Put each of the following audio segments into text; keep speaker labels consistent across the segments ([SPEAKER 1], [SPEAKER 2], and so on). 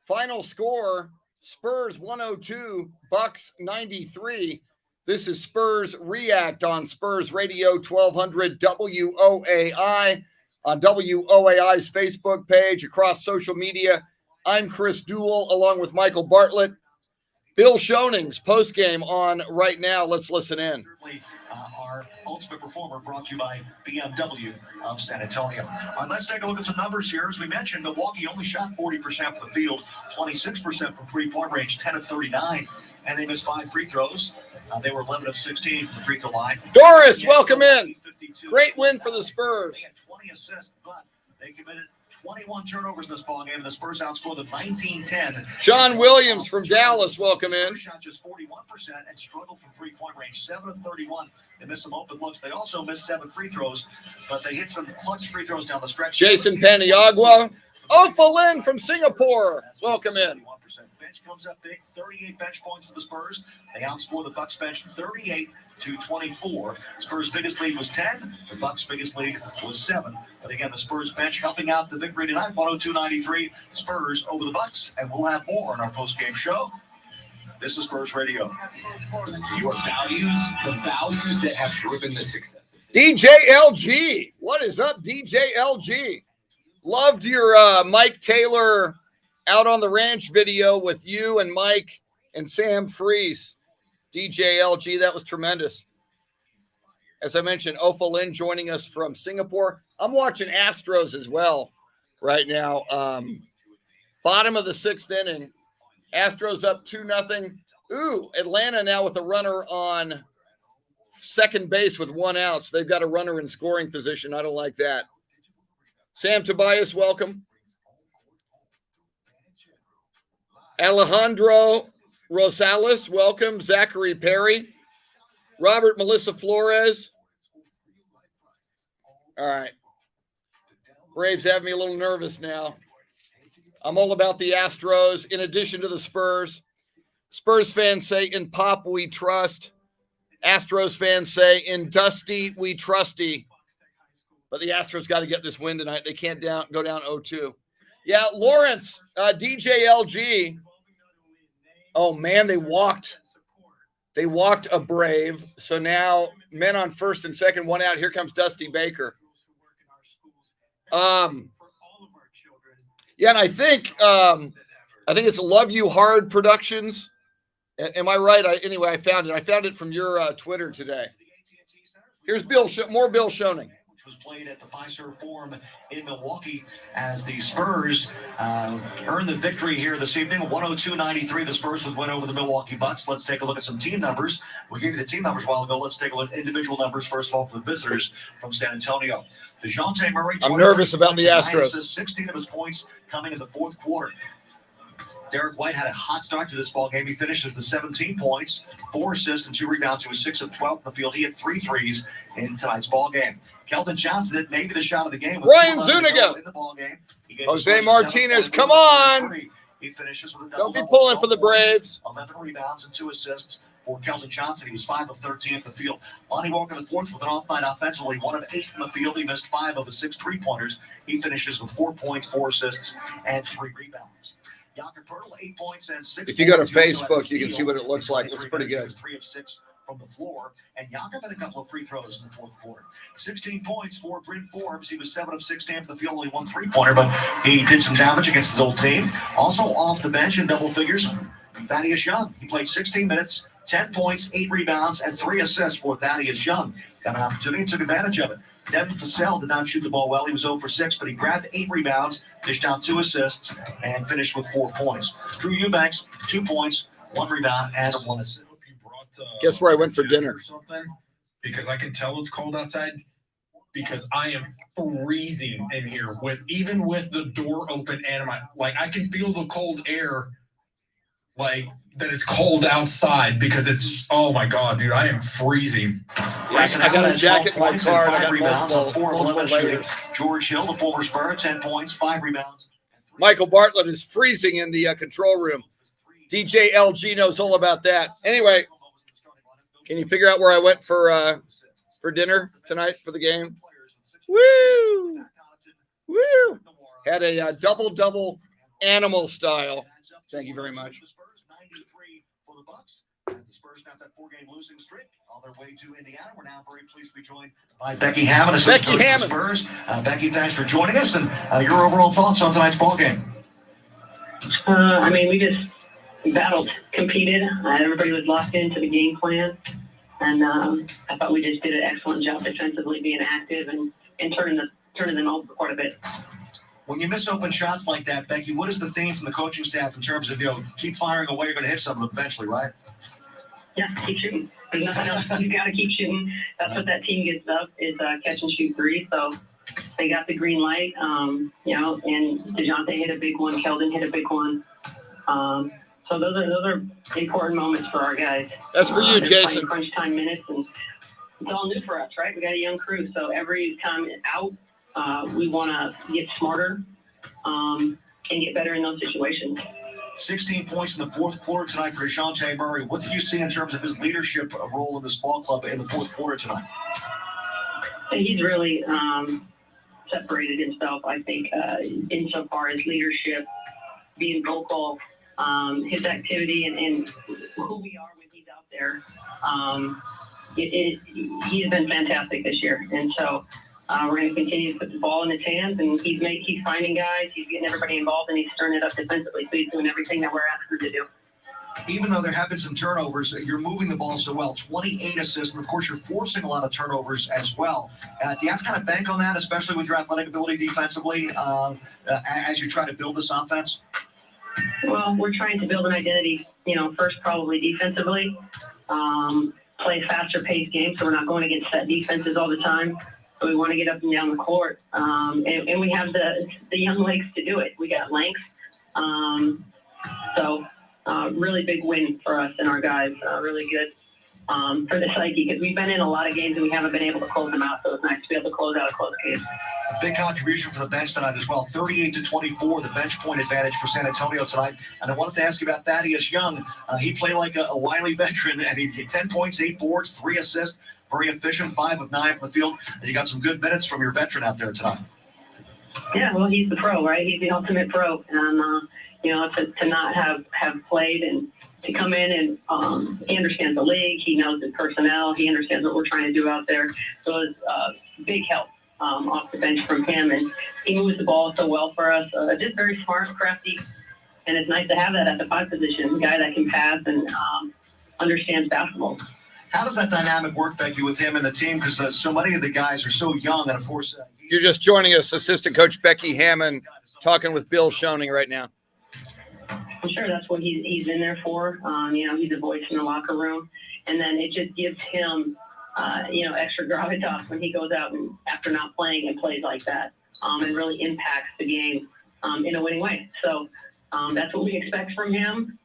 [SPEAKER 1] Final score, Spurs 102, Bucks 93. This is Spurs React on Spurs Radio 1200 WOAI, on WOAI's Facebook page, across social media. I'm Chris Duel, along with Michael Bartlett. Bill Schoning's postgame on right now. Let's listen in.
[SPEAKER 2] Our ultimate performer, brought to you by BMW of San Antonio. Let's take a look at some numbers here. As we mentioned, Milwaukee only shot 40% from the field, 26% from free-point range, 10 of 39, and they missed 5 free throws. They were 11 of 16 from the free throw line.
[SPEAKER 1] Doris, welcome in. Great win for the Spurs.
[SPEAKER 2] They had 20 assists, but they committed 21 turnovers in this ballgame, and the Spurs outscored them 19-10.
[SPEAKER 1] John Williams from Dallas, welcome in.
[SPEAKER 2] Spurs shot just 41% and struggled from three-point range, 7 of 31. They missed some open looks. They also missed 7 free throws, but they hit some clutch free throws down the stretch.
[SPEAKER 1] Jason Paniagua. Ofalin from Singapore, welcome in.
[SPEAKER 2] Bench comes up big, 38 bench points for the Spurs. They outscore the Bucks bench 38-24. Spurs' biggest lead was 10. The Bucks' biggest lead was 7. But again, the Spurs bench helping out the victory tonight, 102-93. Spurs over the Bucks, and we'll have more on our post-game show. This is Spurs Radio.
[SPEAKER 3] Your values, the values that have driven the success.
[SPEAKER 1] DJ LG, what is up, DJ LG? Loved your Mike Taylor out on the ranch video with you and Mike and Sam Freese. DJ LG, that was tremendous. As I mentioned, Ofalin joining us from Singapore. I'm watching Astros as well right now. Bottom of the 6th inning. Astros up 2-0. Ooh, Atlanta now with a runner on second base with 1 out. So they've got a runner in scoring position. I don't like that. Sam Tobias, welcome. Alejandro Rosales, welcome. Zachary Perry. Robert Melissa Flores. All right. Braves have me a little nervous now. I'm all about the Astros in addition to the Spurs. Spurs fans say, in Pop we trust. Astros fans say, in Dusty we trusty. But the Astros got to get this win tonight. They can't go down 0-2. Yeah, Lawrence, DJ LG. Oh, man, they walked a Brave. So now men on first and second, 1 out. Here comes Dusty Baker. Yeah, and I think it's Love You Hard Productions. Am I right? I found it. I found it from your Twitter today. Here's more Bill Schoning.
[SPEAKER 2] Was played at the Fiserv Forum in Milwaukee as the Spurs earned the victory here this evening. 102-93, the Spurs would win over the Milwaukee Bucks. Let's take a look at some team numbers. We gave you the team numbers a while ago. Let's take a look at individual numbers, first of all, for the visitors from San Antonio. DeJounte Murray.
[SPEAKER 1] I'm nervous about the Astros.
[SPEAKER 2] 16 of his points coming in the fourth quarter. Derek White had a hot start to this ball game. He finished with 17 points, 4 assists, and 2 rebounds. He was 6 of 12 in the field. He had 3 threes in tonight's ball game. Kelton Johnson hit maybe the shot of the game.
[SPEAKER 1] Ryan Zuniga.
[SPEAKER 2] In the ball game.
[SPEAKER 1] Jose Martinez, come on.
[SPEAKER 2] He finishes with a double.
[SPEAKER 1] Don't be pulling for the Braves.
[SPEAKER 2] 11 rebounds and 2 assists for Kelton Johnson. He was 5 of 13 from the field. Lonnie Walker in the fourth with an off night offensively, 1 of 8 from the field. He missed 5 of the 6 3-pointers. He finishes with 4 points, 4 assists, and 3 rebounds. Jakob Poeltl, 8 points and 6.
[SPEAKER 1] If you go to Facebook, you can see what it looks like. It looks pretty good.
[SPEAKER 2] 3 of 6 from the floor, and Jakob had a couple of free throws in the fourth quarter. 16 points for Bryn Forbes. He was 7 of 16 from the field, only 1 3-pointer, but he did some damage against his old team. Also off the bench in double figures, Thaddeus Young. He played 16 minutes, 10 points, 8 rebounds, and 3 assists for Thaddeus Young. Got an opportunity and took advantage of it. Devin Vassell did not shoot the ball well. He was 0 for 6, but he grabbed 8 rebounds, dished out 2 assists, and finished with 4 points. Drew Eubanks, 2 points, 1 rebound, and 1 assist.
[SPEAKER 1] Guess where I went for dinner?
[SPEAKER 4] Because I can tell it's cold outside. Because I am freezing in here even with the door open, and I can feel the cold air. Like that it's cold outside because it's, oh my God, dude, I am freezing.
[SPEAKER 1] Yeah, I got a jacket in my car.
[SPEAKER 2] 5 rebounds on 4 of 11 shooting. George Hill, the former Spur, 10 points, 5 rebounds.
[SPEAKER 1] Michael Bartlett is freezing in the control room. DJ LG knows all about that. Anyway, can you figure out where I went for dinner tonight for the game? Woo! Woo! Had a double animal style. Thank you very much.
[SPEAKER 2] 93 for the Bucks. As the Spurs got that 4-game losing streak on their way to Indiana. We're now very pleased to be joined by Becky Hammond, assistant coach of the Spurs. Becky, thanks for joining us, and your overall thoughts on tonight's ball game.
[SPEAKER 5] I mean, we just battled, competed. Everybody was locked into the game plan, and I thought we just did an excellent job defensively, being active and turning them over quite a bit.
[SPEAKER 2] When you miss open shots like that, Becky, what is the theme from the coaching staff in terms of, keep firing away, you're going to hit some of them eventually, right?
[SPEAKER 5] Yeah, keep shooting. There's nothing else. You got to keep shooting. That's what that team gets up is catch and shoot three. So they got the green light, and DeJounte hit a big one. Keldon hit a big one. So those are important moments for our guys.
[SPEAKER 1] That's for you, Jason.
[SPEAKER 5] Crunch time minutes, and it's all new for us, right? We got a young crew, so every time out, we want to get smarter and get better in those situations.
[SPEAKER 2] 16 points in the fourth quarter tonight for DeJounte Murray. What did you see in terms of his leadership role in this ball club in the fourth quarter tonight?
[SPEAKER 5] He's really separated himself, I think, insofar as leadership, being vocal, his activity, and who we are when he's out there. He has been fantastic this year, and so we're going to continue to put the ball in his hands, and he's finding guys, he's getting everybody involved, and he's stirring it up defensively. So he's doing everything that we're asking him to do.
[SPEAKER 2] Even though there have been some turnovers, you're moving the ball so well. 28 assists, and of course you're forcing a lot of turnovers as well. Do you have to kind of bank on that, especially with your athletic ability defensively, as you try to build this offense?
[SPEAKER 5] Well, we're trying to build an identity, first probably defensively, play a faster paced game, so we're not going against set defenses all the time. So we want to get up and down the court, and we have the young legs to do it. We got length, so really big win for us and our guys. Really good for the psyche, because we've been in a lot of games and we haven't been able to close them out. So it's nice to be able to close out a close game.
[SPEAKER 2] Big contribution for the bench tonight as well. 38-24, the bench point advantage for San Antonio tonight. And I wanted to ask you about Thaddeus Young. He played like a wily veteran, and he hit 10 points, 8 boards, 3 assists. Very efficient, 5 of 9 from the field. And you got some good minutes from your veteran out there tonight.
[SPEAKER 5] Yeah, well, he's the pro, right? He's the ultimate pro. And, to not have played and to come in and he understands the league. He knows the personnel. He understands what we're trying to do out there. So it's big help off the bench from him. And he moves the ball so well for us. Just very smart, crafty. And it's nice to have that at the 5 position, a guy that can pass and understands basketball.
[SPEAKER 2] How does that dynamic work, Becky, with him and the team? Because so many of the guys are so young, and of course,
[SPEAKER 1] you're just joining us, assistant coach Becky Hammond, talking with Bill Schoening right now.
[SPEAKER 5] I'm sure that's what he's in there for. He's a voice in the locker room, and then it just gives him, extra gravitas when he goes out and after not playing and plays like that, and really impacts the game in a winning way. So that's what we expect from him.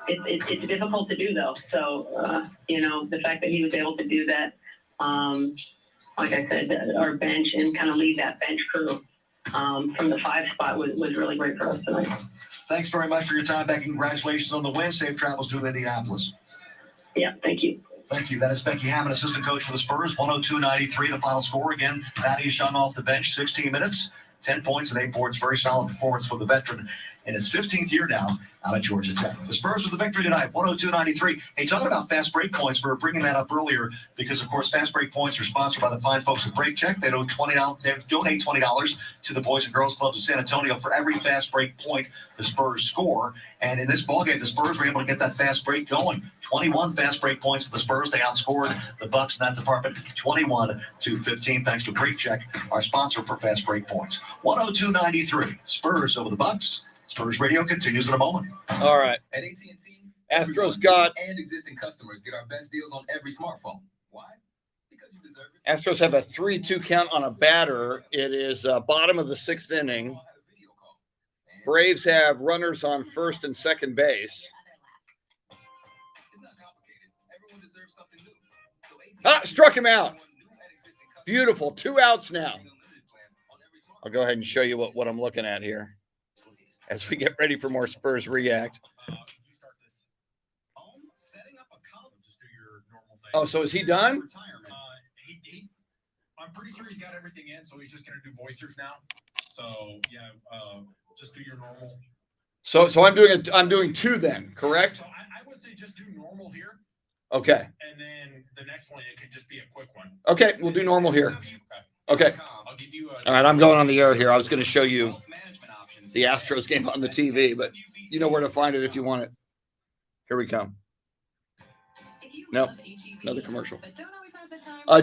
[SPEAKER 5] It's difficult to do, though. So, the fact that he was able to do that, like I said, our bench and kind of lead that bench crew from the 5 spot was really great for us tonight.
[SPEAKER 2] Thanks very much for your time, Becky. Congratulations on the win. Safe travels to Indianapolis.
[SPEAKER 5] Yeah, thank you.
[SPEAKER 2] Thank you. That is Becky Hammond, assistant coach for the Spurs. 102-93, the final score. Again, Thaddeus Young off the bench, 16 minutes, 10 points and 8 boards. Very solid performance for the veteran in his 15th year now out of Georgia Tech. The Spurs with the victory tonight, 102-93. Hey, talking about fast break points, we were bringing that up earlier because, of course, fast break points are sponsored by the fine folks at Break Check. They donate $20 to the Boys and Girls Clubs of San Antonio for every fast break point the Spurs score. And in this ballgame, the Spurs were able to get that fast break going. 21 fast break points for the Spurs. They outscored the Bucks in that department 21-15, thanks to Break Check, our sponsor for fast break points. 102-93, Spurs over the Bucks. Spurs Radio continues in a moment.
[SPEAKER 1] All right.
[SPEAKER 3] At AT&T,
[SPEAKER 1] Astros got
[SPEAKER 3] and existing customers get our best deals on every smartphone. Why? Because you deserve it.
[SPEAKER 1] Astros have a 3-2 count on a batter. It is bottom of the 6th inning. Braves have runners on first and second base.
[SPEAKER 3] It's not complicated. Everyone deserves something new. So
[SPEAKER 1] Struck him out. Beautiful. 2 outs now. I'll go ahead and show you what I'm looking at here as we get ready for more Spurs React. Oh, so is he done?
[SPEAKER 4] I'm pretty sure he's got everything in, so he's just going to do voicers now. So, yeah, Just do your normal.
[SPEAKER 1] So I'm doing 2 then, correct?
[SPEAKER 4] So I would say just do normal here.
[SPEAKER 1] Okay.
[SPEAKER 4] And then the next one, it could just be a quick one.
[SPEAKER 1] Okay, we'll do normal here. Okay.
[SPEAKER 4] I'll give you
[SPEAKER 1] All right, I'm going on the air here. I was going to show you the Astros game on the TV, but you know where to find it if you want it. Here we come. Nope, another commercial.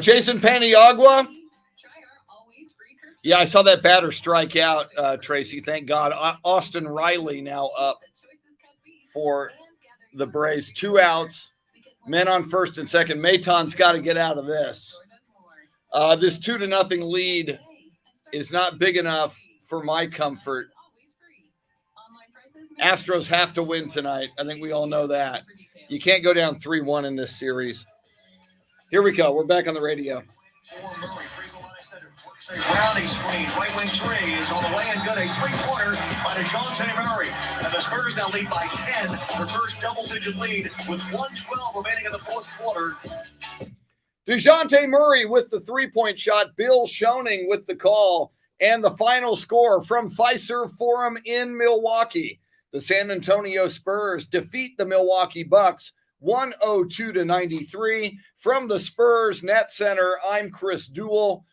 [SPEAKER 1] Jason Paniagua. Yeah, I saw that batter strike out, Tracy. Thank God. Austin Riley now up for the Braves. 2 outs, men on first and second. Maton's got to get out of this. This 2-0 lead is not big enough for my comfort. Astros have to win tonight. I think we all know that. You can't go down 3-1 in this series. Here we go. We're back on the radio.
[SPEAKER 2] Brownie screen, right wing 3 is on the way and good. A 3-pointer by DeJounte Murray. And the Spurs now lead by 10. Their first double-digit lead with 1:12 remaining in the fourth quarter.
[SPEAKER 1] DeJounte Murray with the 3-point shot. Bill Schoening with the call. And the final score from Fiserv Forum in Milwaukee. The San Antonio Spurs defeat the Milwaukee Bucks 102-93. From the Spurs Net Center, I'm Chris Duel.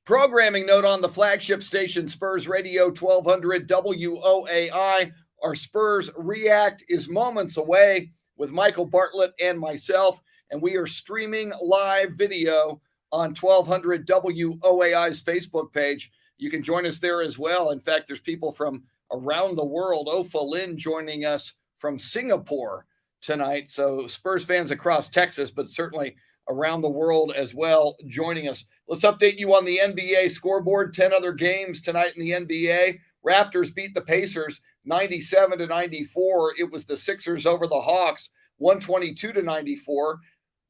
[SPEAKER 1] Programming note on the flagship station, Spurs Radio 1200 WOAI. Our Spurs React is moments away with Michael Bartlett and myself, and we are streaming live video on 1200 WOAI's Facebook page. You can join us there as well. In fact, there's people from around the world. Ofa Lin joining us from Singapore tonight. So Spurs fans across Texas, but certainly around the world as well, joining us. Let's update you on the NBA scoreboard. 10 other games tonight in the NBA. Raptors beat the Pacers 97-94. It was the Sixers over the Hawks 122-94.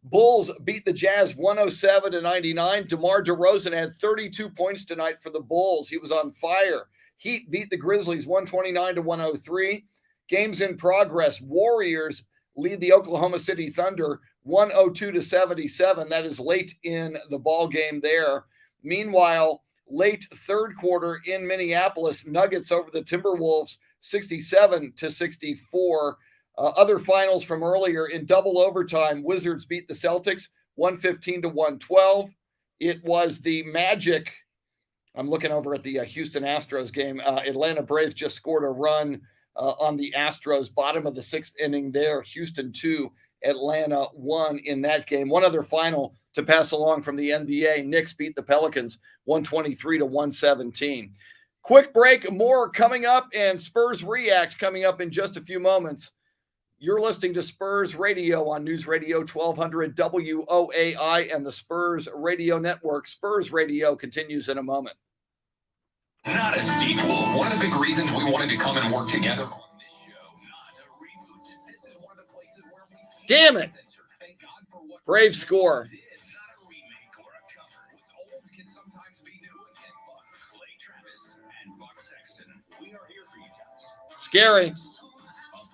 [SPEAKER 1] Bulls beat the Jazz 107-99. DeMar DeRozan had 32 points tonight for the Bulls. He was on fire. Heat beat the Grizzlies 129-103. Games in progress. Warriors lead the Oklahoma City Thunder 102-77. That is late in the ball game there. Meanwhile, late third quarter in Minneapolis, Nuggets over the Timberwolves 67-64. Other finals from earlier in double overtime, Wizards beat the Celtics 115-112. It was the Magic. I'm looking over at the Houston Astros game. Atlanta Braves just scored a run on the Astros, bottom of the 6th inning there. Houston 2, Atlanta 1 in that game. One other final to pass along from the NBA. Knicks beat the Pelicans 123-117. Quick break, more coming up, and Spurs React coming up in just a few moments. You're listening to Spurs Radio on News Radio 1200 WOAI and the Spurs Radio Network. Spurs Radio continues in a moment.
[SPEAKER 3] Not a sequel. One of the big reasons we wanted to come and work together on this show, not a reboot. This is one of the places where we
[SPEAKER 1] Damn it.
[SPEAKER 3] Thank God for what
[SPEAKER 1] Brave score.
[SPEAKER 3] did. Not a remake or a cover. What's old can sometimes be new again. But Clay Travis and Buck Sexton, we are here for you guys.
[SPEAKER 1] Scary.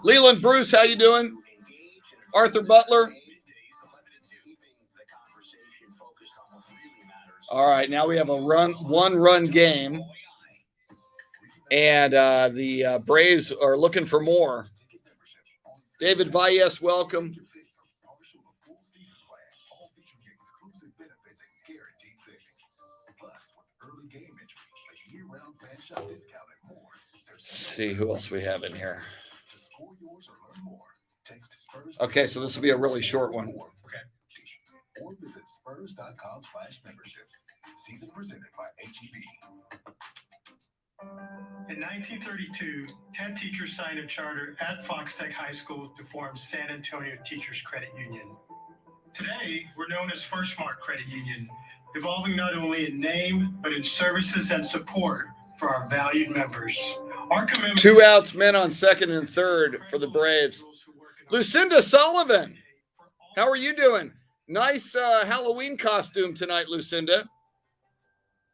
[SPEAKER 1] Leland Bruce, how you doing? Arthur Butler. All right, now we have a one-run game. And the Braves are looking for more. David Valles, welcome. Let's see who else we have in here. Okay, so this will be a really short one.
[SPEAKER 3] Okay.
[SPEAKER 6] Or visit spurs.com/memberships. Season presented by HEB.
[SPEAKER 7] In 1932, 10 teachers signed a charter at Fox Tech High School to form San Antonio Teachers Credit Union. Today, we're known as First Smart Credit Union, evolving not only in name, but in services and support for our valued members. Our commitment
[SPEAKER 1] 2 outs, men on second and third for the Braves. Lucinda Sullivan, how are you doing? Nice Halloween costume tonight, Lucinda.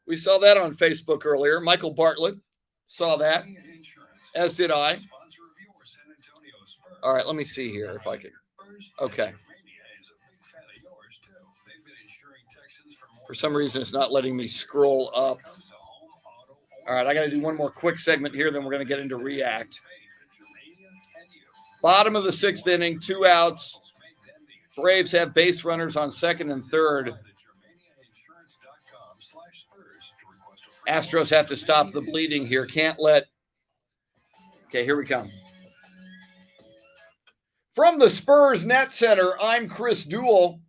[SPEAKER 1] We saw that on Facebook earlier. Michael Bartlett saw that, as did I. All right, let me see here if I can. Okay. For some reason, it's not letting me scroll up. All right, I got to do one more quick segment here, then we're going to get into React. Bottom of the 6th inning, 2 outs. Braves have base runners on 2nd and 3rd. Astros have to stop the bleeding here. Can't let. Okay, here we come. From the Spurs Net Center, I'm Chris Duel.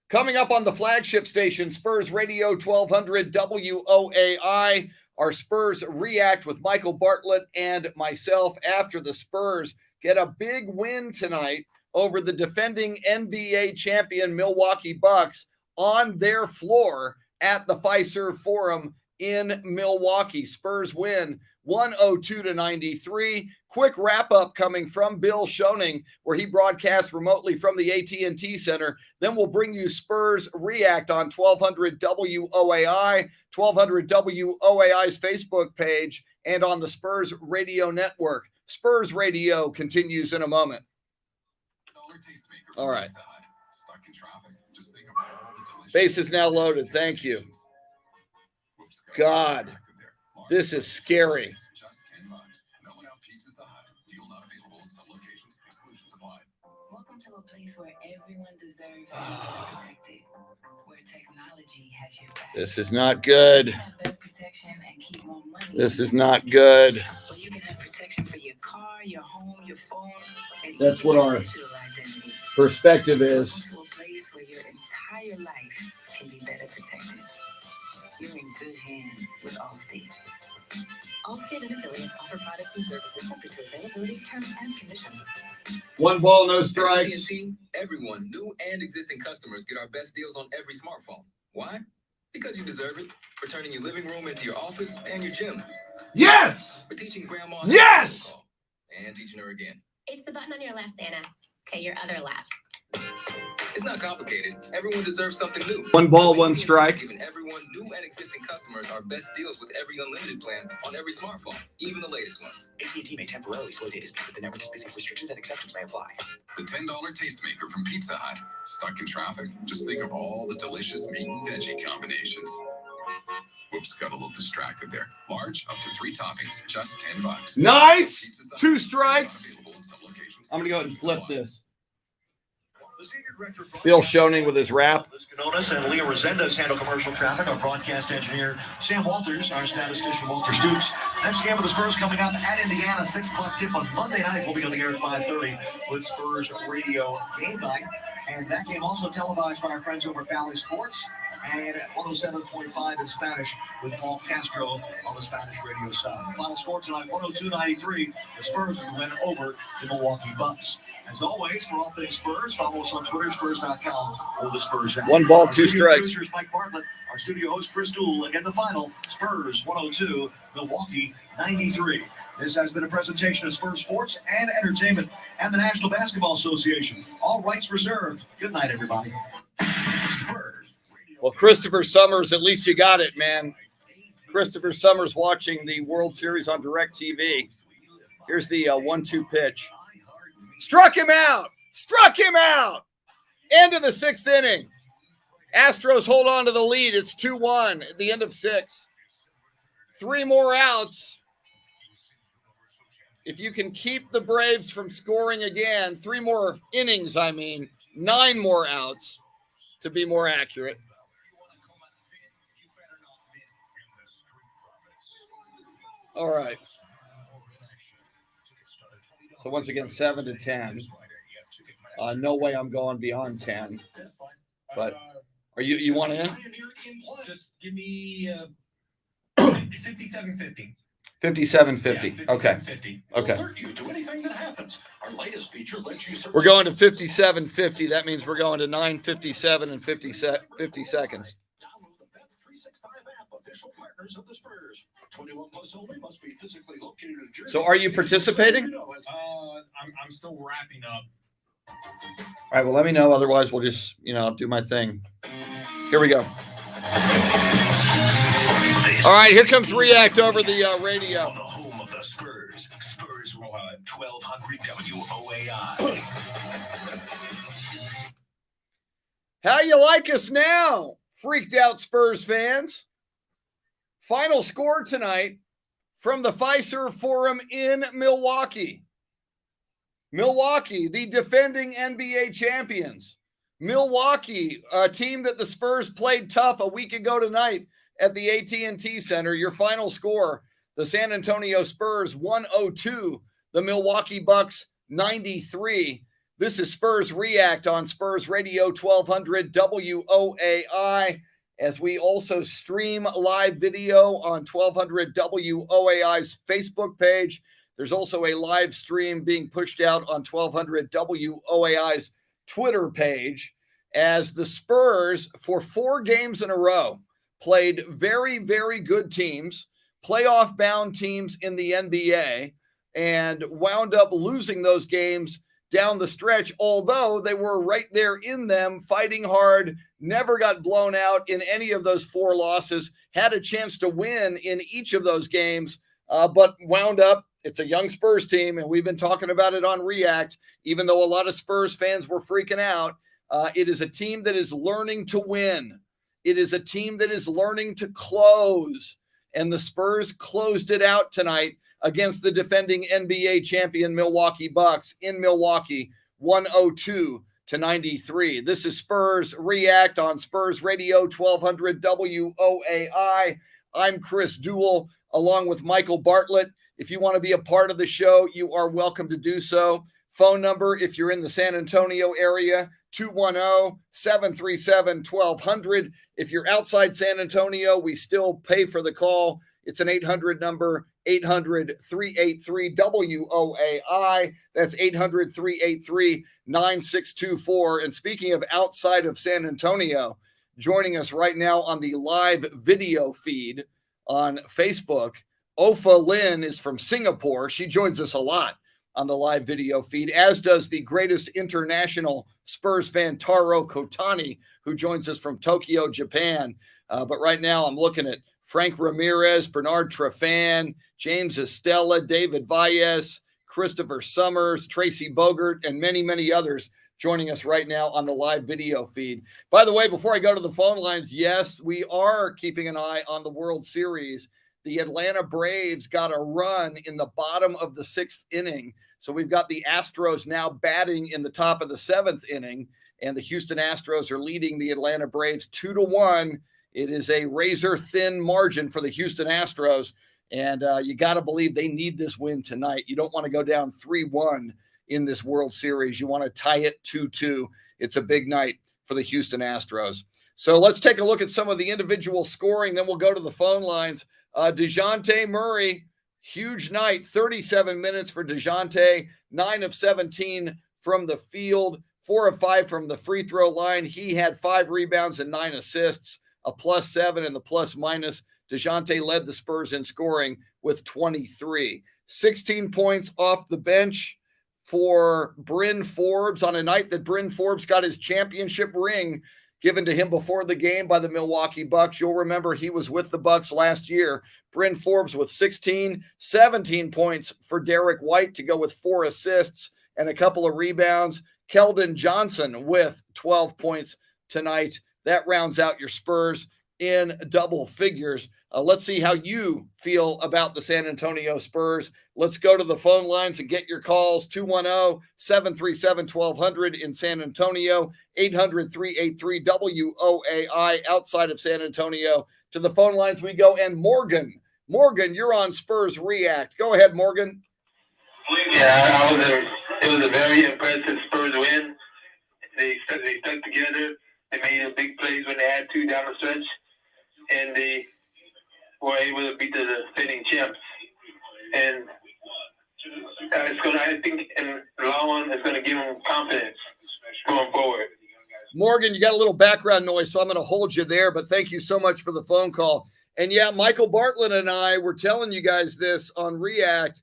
[SPEAKER 1] Coming up on the flagship station, Spurs Radio 1200 WOAI, our Spurs React with Michael Bartlett and myself after the Spurs get a big win tonight over the defending NBA champion Milwaukee Bucks on their floor at the Fiserv Forum in Milwaukee. Spurs win 102-93. Quick wrap-up coming from Bill Schoening, where he broadcasts remotely from the AT&T Center. Then we'll bring you Spurs React on 1200 WOAI, 1200 WOAI's Facebook page, and on the Spurs Radio Network. Spurs Radio continues in a moment. All right. Base is now loaded. Thank you. God, this is scary.
[SPEAKER 8] Welcome to a place where everyone deserves to be protected, where technology has your back.
[SPEAKER 1] This is not good.
[SPEAKER 8] You can have better protection and keep more money.
[SPEAKER 1] This is not good.
[SPEAKER 8] Or you can have protection for your car, your home, your phone, and
[SPEAKER 1] That's
[SPEAKER 8] even
[SPEAKER 1] what
[SPEAKER 8] your
[SPEAKER 1] our
[SPEAKER 8] digital identity.
[SPEAKER 1] perspective is.
[SPEAKER 8] Welcome to a place where your entire life can be better protected. You're in good hands with Allstate. Allstate and affiliates offer products and services subject to availability, terms, and conditions.
[SPEAKER 1] One ball, no strikes.
[SPEAKER 3] AT&T, everyone, new and existing customers, get our best deals on every smartphone. Why? Because you deserve it. For turning your living room into your office and your gym.
[SPEAKER 1] Yes!
[SPEAKER 3] For teaching grandma.
[SPEAKER 1] Yes!
[SPEAKER 3] And teaching her again.
[SPEAKER 9] It's the button on your left, Anna. Okay, your other left.
[SPEAKER 3] It's not complicated. Everyone deserves something new.
[SPEAKER 1] One ball, one strike.
[SPEAKER 3] Giving everyone, new and existing customers, our best deals with every unlimited plan on every smartphone, even the latest ones.
[SPEAKER 10] AT&T may temporarily slow data speeds if the network is busy. Restrictions and exceptions may apply.
[SPEAKER 6] The $10 Tastemaker from Pizza Hut. Stuck in traffic? Just think of all the delicious meat and veggie combinations. Whoops, got a little distracted there. Large, up to 3 toppings, just $10.
[SPEAKER 1] Nice! 2 strikes. I'm going to go ahead and flip this. Bill Schoening with his rap.
[SPEAKER 2] Liz Canonis and Leah Resendez handle commercial traffic. Our broadcast engineer, Sam Walters, our statistician, Walter Stoops. Next game of the Spurs coming up at Indiana, 6 o'clock tip on Monday night. We'll be on the air at 5:30 with Spurs Radio Game Night. And that game also televised by our friends over at Valley Sports and at 107.5 in Spanish with Paul Castro on the Spanish radio side. Final score tonight, 102-93. The Spurs will win over the Milwaukee Bucks. As always, for all things Spurs, follow us on Twitter, Spurs.com, or the Spurs app.
[SPEAKER 1] 1 ball,
[SPEAKER 2] Our
[SPEAKER 1] 2
[SPEAKER 2] studio
[SPEAKER 1] strikes.
[SPEAKER 2] producers, Mike Bartlett, our studio host, Chris Duel. Again, the final, Spurs 102, Milwaukee 93. This has been a presentation of Spurs Sports and Entertainment and the National Basketball Association. All rights reserved. Good night, everybody. Spurs.
[SPEAKER 1] Well, Christopher Summers, at least you got it, man. Christopher Summers watching the World Series on DirecTV. Here's the 1-2 pitch. Struck him out. Struck him out. End of the 6th inning. Astros hold on to the lead. It's 2-1 at the end of 6. 3 more outs. If you can keep the Braves from scoring again, 3 more innings, 9 more outs to be more accurate. All right. So once again, 7-10. No way I'm going beyond 10. But are you want in?
[SPEAKER 4] Just give me 57.50.
[SPEAKER 1] 57.50. Okay.
[SPEAKER 4] 57.50.
[SPEAKER 1] Okay.
[SPEAKER 2] Alert you to anything that happens. Our latest feature lets you search.
[SPEAKER 1] We're going to 57.50. That means we're going to 9:57 and 50 seconds.
[SPEAKER 2] Download the Bet365 app, official partners of the Spurs. 21 plus only, must be physically located in Jersey.
[SPEAKER 1] So are you participating?
[SPEAKER 4] I'm still wrapping up.
[SPEAKER 1] All right, well, let me know. Otherwise, we'll just, do my thing. Here we go. All right, here comes React over the radio.
[SPEAKER 10] On the home of the Spurs, Spurs 1200 WOAI.
[SPEAKER 1] How you like us now, freaked out Spurs fans? Final score tonight, from the Fiserv Forum in Milwaukee. Milwaukee, the defending NBA champions. Milwaukee, a team that the Spurs played tough a week ago tonight at the AT&T Center. Your final score, the San Antonio Spurs 102, the Milwaukee Bucks 93. This is Spurs React on Spurs Radio 1200 WOAI, as we also stream live video on 1200 WOAI's Facebook page. There's also a live stream being pushed out on 1200 WOAI's Twitter page, as the Spurs, for 4 games in a row, played very, very good teams, playoff-bound teams in the NBA, and wound up losing those games down the stretch, although they were right there in them, fighting hard, never got blown out in any of those 4 losses, had a chance to win in each of those games, but wound up, it's a young Spurs team, and we've been talking about it on React, even though a lot of Spurs fans were freaking out. It is a team that is learning to win. It is a team that is learning to close, and the Spurs closed it out tonight against the defending NBA champion Milwaukee Bucks in Milwaukee, 102-93. This is Spurs React on Spurs Radio 1200 WOAI. I'm Chris Duel, along with Michael Bartlett. If you want to be a part of the show, you are welcome to do so. Phone number, if you're in the San Antonio area, 210-737-1200. If you're outside San Antonio, we still pay for the call. It's an 800 number, 800-383-WOAI. That's 800-383-9624. And speaking of outside of San Antonio, joining us right now on the live video feed on Facebook, Ofa Lin is from Singapore. She joins us a lot on the live video feed, as does the greatest international Spurs fan, Taro Kotani, who joins us from Tokyo, Japan. But right now I'm looking at Frank Ramirez, Bernard Trefan, James Estella, David Valles, Christopher Summers, Tracy Bogert, and many, many others joining us right now on the live video feed. By the way, before I go to the phone lines, yes, we are keeping an eye on the World Series. The Atlanta Braves got a run in the bottom of the 6th inning. So we've got the Astros now batting in the top of the 7th inning, and the Houston Astros are leading the Atlanta Braves 2-1. It is a razor-thin margin for the Houston Astros, and you got to believe they need this win tonight. You don't want to go down 3-1 in this World Series. You want to tie it 2-2. It's a big night for the Houston Astros. So let's take a look at some of the individual scoring, then we'll go to the phone lines. DeJounte Murray, huge night, 37 minutes for DeJounte, 9 of 17 from the field, 4 of 5 from the free throw line. He had 5 rebounds and 9 assists, a +7 in the plus-minus. DeJounte led the Spurs in scoring with 23. 16 points off the bench for Bryn Forbes on a night that Bryn Forbes got his championship ring given to him before the game by the Milwaukee Bucks. You'll remember he was with the Bucks last year. Bryn Forbes with 16, 17 points for Derek White to go with 4 assists and a couple of rebounds. Keldon Johnson with 12 points tonight. That rounds out your Spurs in double figures. Let's see how you feel about the San Antonio Spurs. Let's go to the phone lines and get your calls. 210-737-1200 in San Antonio, 800-383-WOAI outside of San Antonio. To the phone lines we go. And Morgan, you're on Spurs React. Go ahead, Morgan.
[SPEAKER 11] Yeah, it was a very impressive Spurs win. They stuck together. They made a big plays when they had to down the stretch, and they were able to beat the defending champs. And I think, in the long run, it's going to give them confidence going forward.
[SPEAKER 1] Morgan, you got a little background noise, so I'm going to hold you there, but thank you so much for the phone call. And yeah, Michael Bartlett and I were telling you guys this on React.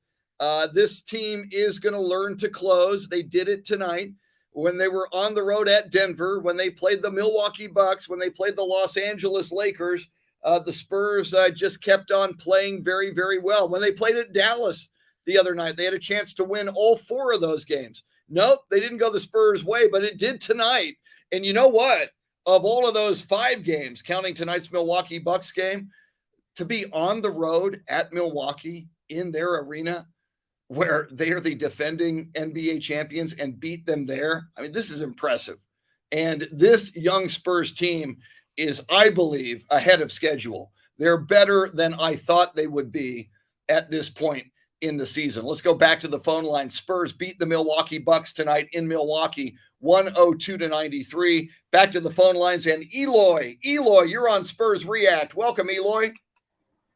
[SPEAKER 1] This team is going to learn to close. They did it tonight when they were on the road at Denver, when they played the Milwaukee Bucks, when they played the Los Angeles Lakers. The Spurs just kept on playing very, very well. When they played at Dallas the other night, they had a chance to win all 4 of those games. Nope, they didn't go the Spurs way, but it did tonight. And you know what? Of all of those 5 games, counting tonight's Milwaukee Bucks game, to be on the road at Milwaukee in their arena where they are the defending NBA champions and beat them there. I mean, this is impressive. And this young Spurs team is, I believe, ahead of schedule. They're better than I thought they would be at this point in the season. Let's go back to the phone line. Spurs beat the Milwaukee Bucks tonight in Milwaukee, 102-93. Back to the phone lines, and Eloy, you're on Spurs React. Welcome, Eloy.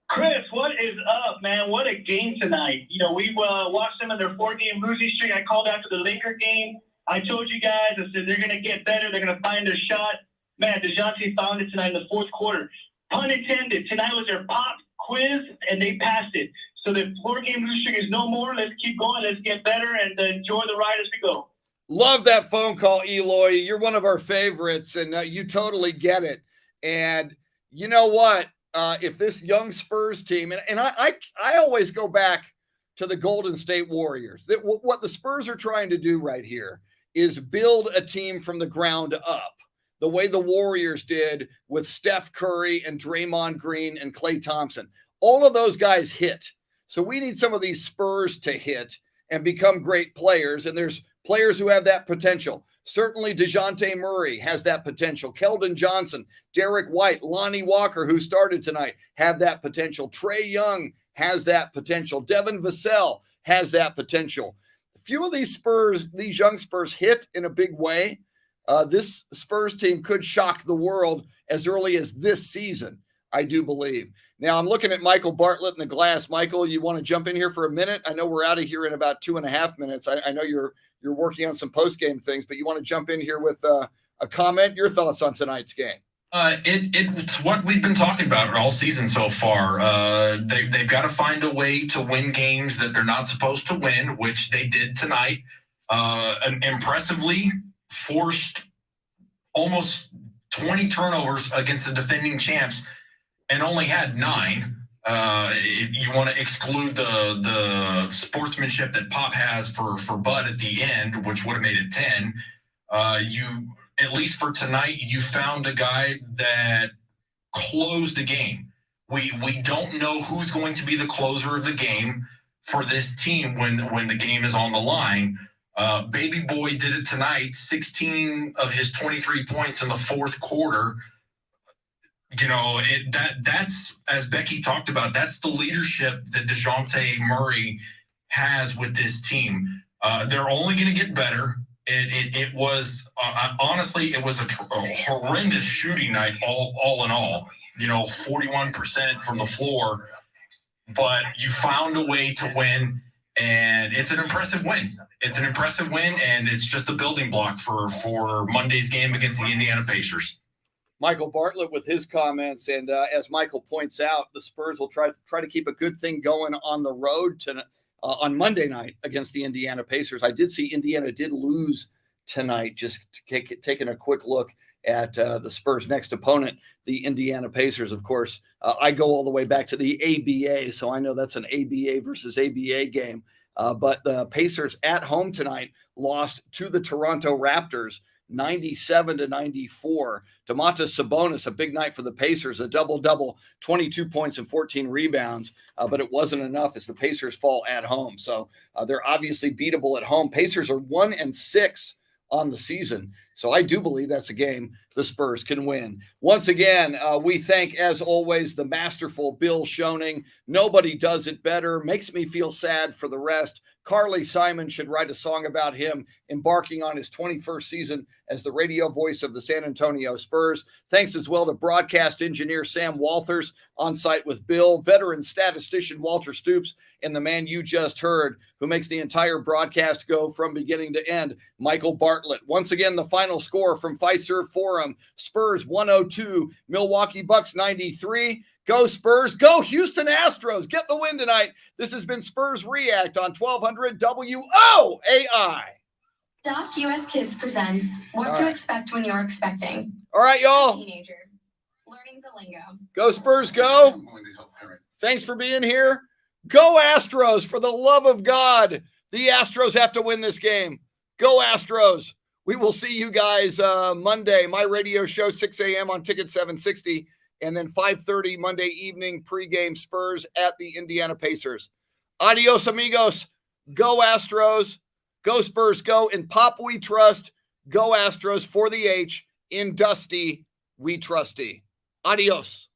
[SPEAKER 12] Chris, what is up, man? What a game tonight. You know, we watched them in their 4-game losing streak. I called after the Laker game. I told you guys, I said they're going to get better. They're going to find their shot. Man, DeJounte found it tonight in the fourth quarter. Pun intended. Tonight was their pop quiz, and they passed it. So the 4-game losing streak is no more. Let's keep going. Let's get better and enjoy the ride as we go.
[SPEAKER 1] Love that phone call, Eloy. You're one of our favorites, and you totally get it. And you know what? If this young Spurs team, and I always go back to the Golden State Warriors, that what the Spurs are trying to do right here is build a team from the ground up, the way the Warriors did with Steph Curry and Draymond Green and Klay Thompson. All of those guys hit. So we need some of these Spurs to hit and become great players, and there's players who have that potential. Certainly DeJounte Murray has that potential. Keldon Johnson, Derek White, Lonnie Walker, who started tonight, have that potential. Trae Young has that potential. Devin Vassell has that potential. A few of these young Spurs hit in a big way. This Spurs team could shock the world as early as this season, I do believe. Now, I'm looking at Michael Bartlett in the glass. Michael, you want to jump in here for a minute? I know we're out of here in about 2.5 minutes. I know you're working on some post-game things, but you want to jump in here with a comment, your thoughts on tonight's game?
[SPEAKER 4] It's what we've been talking about all season so far. They've got to find a way to win games that they're not supposed to win, which they did tonight. And impressively forced almost 20 turnovers against the defending champs and only had 9. If you want to exclude the sportsmanship that Pop has for Bud at the end, which would have made it 10, you, at least for tonight, you found a guy that closed the game. We don't know who's going to be the closer of the game for this team when the game is on the line. Baby Boy did it tonight, 16 of his 23 points in the fourth quarter. You know, that's, as Becky talked about, that's the leadership that DeJounte Murray has with this team. They're only going to get better. It was, honestly, it was a horrendous shooting night all in all. You know, 41% from the floor. But you found a way to win, and it's an impressive win. It's an impressive win, and it's just a building block for Monday's game against the Indiana Pacers.
[SPEAKER 1] Michael Bartlett with his comments, and as Michael points out, the Spurs will try to keep a good thing going on the road on Monday night against the Indiana Pacers. I did see Indiana did lose tonight, just taking a quick look at the Spurs' next opponent, the Indiana Pacers. Of course, I go all the way back to the ABA, so I know that's an ABA versus ABA game. But the Pacers at home tonight lost to the Toronto Raptors 97-94. Domantas Sabonis, a big night for the Pacers, a double-double, 22 points and 14 rebounds, but it wasn't enough as the Pacers fall at home. So they're obviously beatable at home. Pacers are 1-6 on the season. So I do believe that's a game the Spurs can win. Once again, we thank, as always, the masterful Bill Schoening. Nobody does it better. Makes me feel sad for the rest. Carly Simon should write a song about him embarking on his 21st season as the radio voice of the San Antonio Spurs. Thanks as well to broadcast engineer Sam Walters, on site with Bill, veteran statistician Walter Stoops, and the man you just heard, who makes the entire broadcast go from beginning to end, Michael Bartlett. Once again, the final score from Fiserv Forum: Spurs 102, Milwaukee Bucks 93. Go Spurs, go Houston Astros. Get the win tonight. This has been Spurs React on 1200 WOAI.
[SPEAKER 13] Adopt US Kids presents What to Expect When You're Expecting.
[SPEAKER 1] All right, y'all.
[SPEAKER 13] Teenager, learning the lingo.
[SPEAKER 1] Go Spurs, go. Thanks for being here. Go Astros, for the love of God. The Astros have to win this game. Go Astros. We will see you guys Monday. My radio show, 6 a.m. on Ticket 760. And then 5:30 Monday evening pregame Spurs at the Indiana Pacers. Adios, amigos. Go Astros. Go Spurs. Go. In Pop we trust. Go Astros for the H. In Dusty we trusty. Adios.